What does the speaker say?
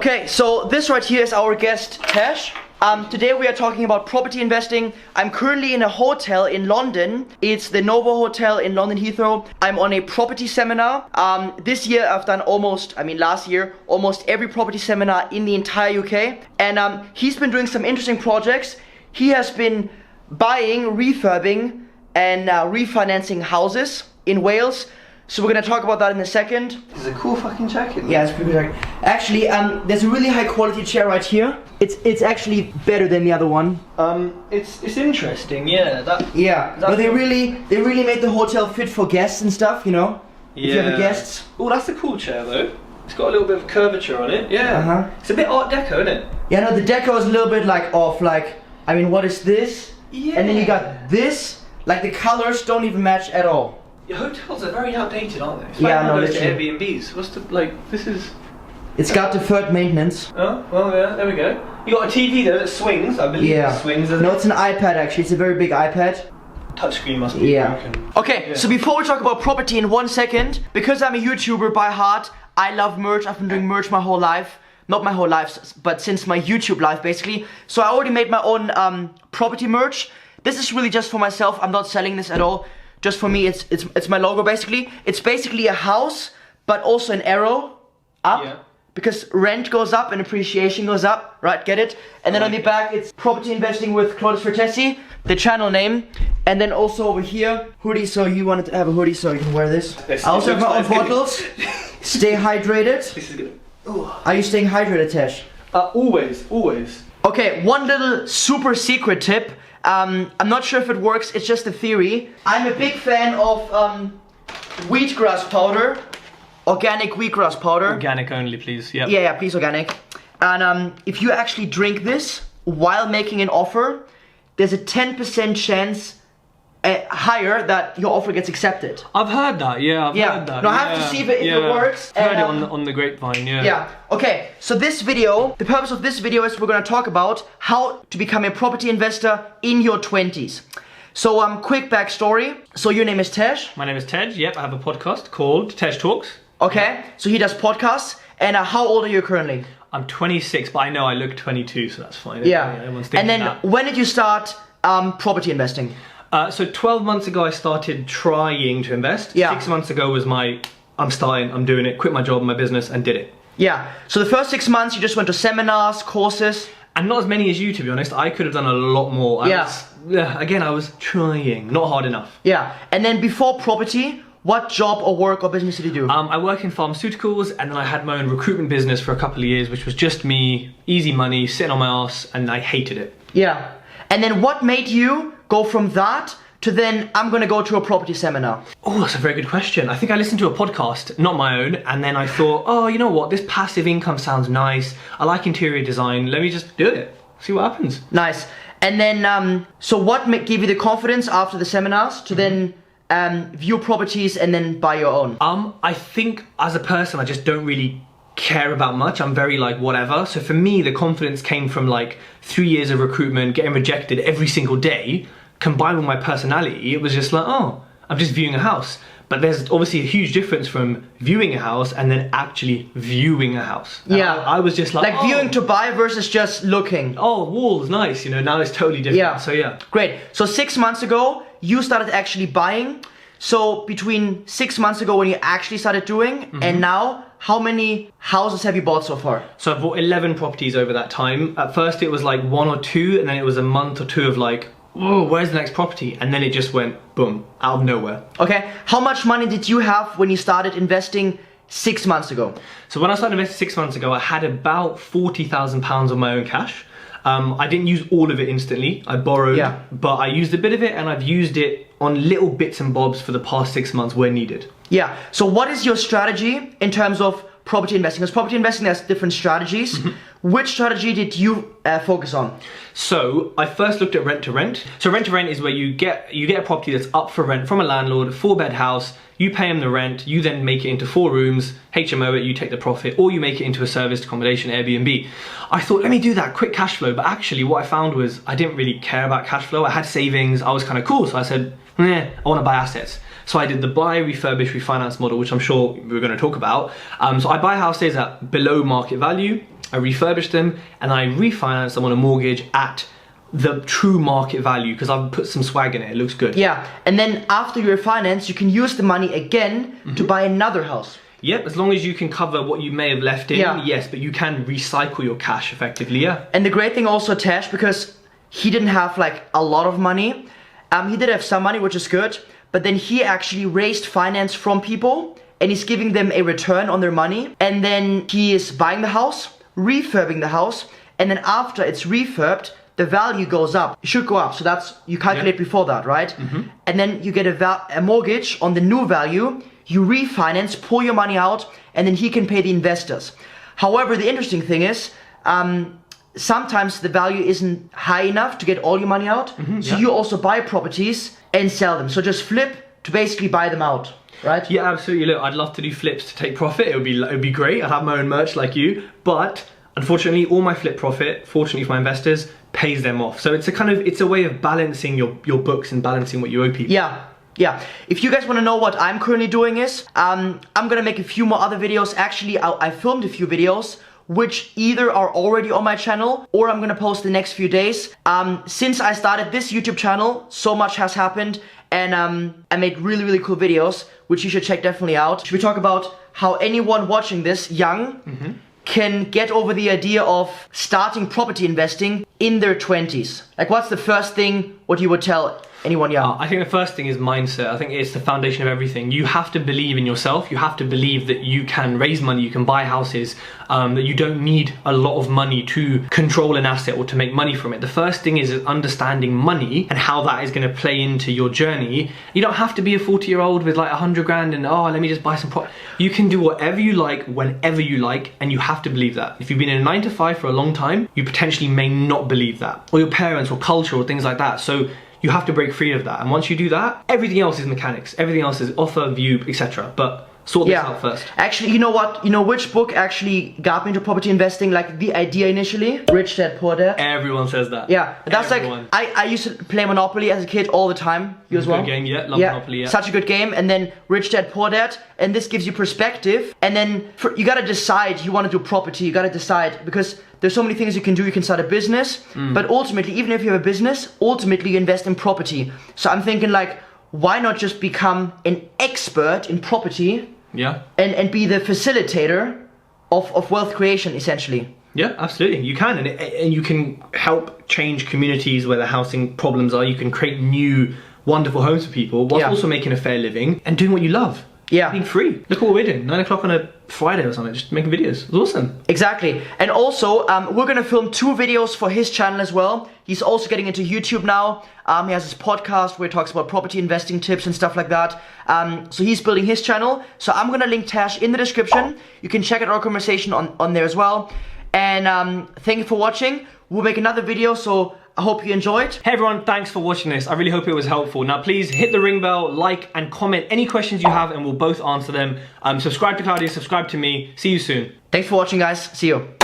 Okay, so this right here is our guest, Tej. Today we are talking about property investing. I'm currently in a hotel in London. It's the Novo Hotel in London Heathrow. I'm on a property seminar. This year I've done last year, almost every property seminar in the entire UK. And he's been doing some interesting projects. He has been buying, refurbing, and refinancing houses in Wales. So we're gonna talk about that in a second. This is a cool fucking jacket. Yeah, it's pretty good. Actually, there's a really high quality chair right here. It's actually better than the other one. It's interesting, yeah. But they really made the hotel fit for guests and stuff, you know. Yeah. If you have guests. Oh, that's a cool chair though. It's got a little bit of curvature on it. Yeah. It's a bit Art Deco, isn't it? Yeah, no, the deco is a little bit like off. Like, I mean, what is this? Yeah. And then you got this. Like the colors don't even match at all. Your hotels are very outdated, aren't they? It's Yeah, like no, one of those literally. Airbnbs. What's the this is? It's got deferred maintenance. Oh, well, yeah, there we go. You got a TV there that swings, I believe. Yeah. It swings. No, it's an iPad actually. It's a very big iPad. Touchscreen must be broken. Okay, so before we talk about property in 1 second, because I'm a YouTuber by heart, I love merch. I've been doing merch my whole life. Not my whole life, but since my YouTube life basically. So I already made my own property merch. This is really just for myself. I'm not selling this at all. Just for me, it's my logo basically. It's basically a house, but also an arrow up. Yeah. Because rent goes up and appreciation goes up, right? Get it? And then on the back, it's property investing with Claudius Vertesi, the channel name. And then also over here, hoodie. So you wanted to have a hoodie, so you can wear this. I also have my own bottles. Stay hydrated. This is good. Are you staying hydrated, Tej? Always. Okay, one little super secret tip. I'm not sure if it works, it's just a theory. I'm a big fan of wheatgrass powder. Organic wheatgrass powder. Organic only, please. Yep. Yeah, please organic. And if you actually drink this while making an offer, there's a 10% chance higher that your offer gets accepted. I've heard that, yeah, I've heard that. No, I have to see if it works. I've heard it on the grapevine, yeah. Yeah, okay, so the purpose of this video is we're gonna talk about how to become a property investor in your 20s. So, quick backstory. So your name is Tej? My name is Tej, yep, I have a podcast called TejTalks. Okay, so he does podcasts, and how old are you currently? I'm 26, but I know I look 22, so that's fine. Yeah, Everyone's and then that. when did you start property investing? So 12 months ago I started trying to invest. Yeah. 6 months ago was I'm doing it, quit my job and my business and did it. Yeah, so the first 6 months you just went to seminars, courses? And not as many as you, to be honest. I could have done a lot more. I was trying, not hard enough. Yeah, and then before property, what job or work or business did you do? I work in pharmaceuticals, and then I had my own recruitment business for a couple of years, which was just me, easy money, sitting on my ass, and I hated it. Yeah, and then what made you go from that to then I'm gonna go to a property seminar? Oh, that's a very good question. I think I listened to a podcast, not my own, and then I thought, oh, you know what, this passive income sounds nice. I like interior design, let me just do it, see what happens. Nice. And then, so what gave you the confidence after the seminars to then view properties and then buy your own? I think as a person, I just don't really care about much. I'm very like whatever. So for me, the confidence came from like 3 years of recruitment, getting rejected every single day, combined with my personality. It was just like, oh, I'm just viewing a house. But there's obviously a huge difference from viewing a house and then actually viewing a house. Yeah. I was just like viewing to buy versus just looking. Oh, walls, nice. You know, now it's totally different. Yeah. So yeah. Great. So 6 months ago, you started actually buying. So between 6 months ago when you actually started doing and now, how many houses have you bought so far? So I've bought 11 properties over that time. At first it was like 1 or 2, and then it was a month or 2 of like, whoa, where's the next property? And then it just went boom, out of nowhere. Okay, how much money did you have when you started investing 6 months ago? So when I started investing 6 months ago, I had about £40,000 of my own cash. I didn't use all of it instantly. I borrowed, but I used a bit of it, and I've used it on little bits and bobs for the past 6 months where needed. Yeah, so what is your strategy in terms of property investing? Because property investing has different strategies. Which strategy did you focus on? So I first looked at rent to rent. So rent to rent is where you get a property that's up for rent from a landlord, 4-bed house. You pay him the rent, you then make it into 4 rooms, HMO it, you take the profit, or you make it into a serviced accommodation, Airbnb. I thought, let me do that, quick cash flow. But actually what I found was I didn't really care about cash flow. I had savings, I was kind of cool. So I said, I want to buy assets. So I did the buy, refurbish, refinance model, which I'm sure we're going to talk about. So I buy houses at below market value. I refurbish them, and I refinance them on a mortgage at the true market value because I've put some swag in it. It looks good. Yeah, and then after you refinance, you can use the money again to buy another house. Yep, as long as you can cover what you may have left in, yes, but you can recycle your cash effectively, yeah. And the great thing also, Tej, because he didn't have like a lot of money, he did have some money, which is good, but then he actually raised finance from people and he's giving them a return on their money, and then he is buying the house, refurbing the house, and then after it's refurbed, the value goes up. It should go up, so that's, you calculate before that, right? And then you get a mortgage on the new value, you refinance, pull your money out, and then he can pay the investors. However, the interesting thing is, sometimes the value isn't high enough to get all your money out, so you also buy properties and sell them. So just flip to basically buy them out, right? Yeah, absolutely. Look, I'd love to do flips to take profit. It would be great. I'd have my own merch like you, but unfortunately, all my flip profit, fortunately for my investors, pays them off. So it's a way of balancing your books and balancing what you owe people. Yeah. If you guys want to know what I'm currently doing is, I'm gonna make a few more other videos. Actually, I filmed a few videos which either are already on my channel or I'm gonna post the next few days. Since I started this YouTube channel, so much has happened, and I made really cool videos which you should check definitely out. Should we talk about how anyone watching this young can get over the idea of starting property investing in their 20s? Like, what's the first thing what you would tell anyone young? I think the first thing is mindset. I think it's the foundation of everything. You have to believe in yourself. You have to believe that you can raise money, you can buy houses, that you don't need a lot of money to control an asset or to make money from it. The first thing is understanding money and how that is going to play into your journey. You don't have to be a 40-year-old with like 100 grand and, oh, let me just buy some property. You can do whatever you like, whenever you like, and you have to believe that. If you've been in a 9 to 5 for a long time, you potentially may not believe that, or your parents or culture or things like that. So you have to break free of that, and once you do that, everything else is mechanics, everything else is offer, view, etc. But sort this out first. Actually, you know what? You know which book actually got me into property investing? Like the idea initially? Rich Dad Poor Dad. Everyone says that. Yeah, that's everyone. Like, I used to play Monopoly as a kid all the time. You as well? Good game, yeah. Love Monopoly, yeah. Such a good game. And then Rich Dad Poor Dad, and this gives you perspective. And then you gotta decide you want to do property. You gotta decide, because there's so many things you can do. You can start a business, but ultimately, even if you have a business, ultimately you invest in property. So I'm thinking, like, why not just become an expert in property? Yeah. And be the facilitator of wealth creation, essentially. Yeah, absolutely. You can, and you can help change communities where the housing problems are. You can create new, wonderful homes for people whilst also making a fair living and doing what you love. Yeah. Being free. Look what we're doing. 9 o'clock on a Friday or something, just making videos. It's awesome. Exactly. And also, we're gonna film 2 videos for his channel as well. He's also getting into YouTube now. He has his podcast where he talks about property investing tips and stuff like that. So he's building his channel. So I'm gonna link Tej in the description. You can check out our conversation on there as well. And thank you for watching. We'll make another video, so I hope you enjoyed. Hey everyone, thanks for watching this. I really hope it was helpful. Now please hit the ring bell, like and comment any questions you have, and we'll both answer them. Subscribe to Claudius, subscribe to me. See you soon. Thanks for watching, guys. See you.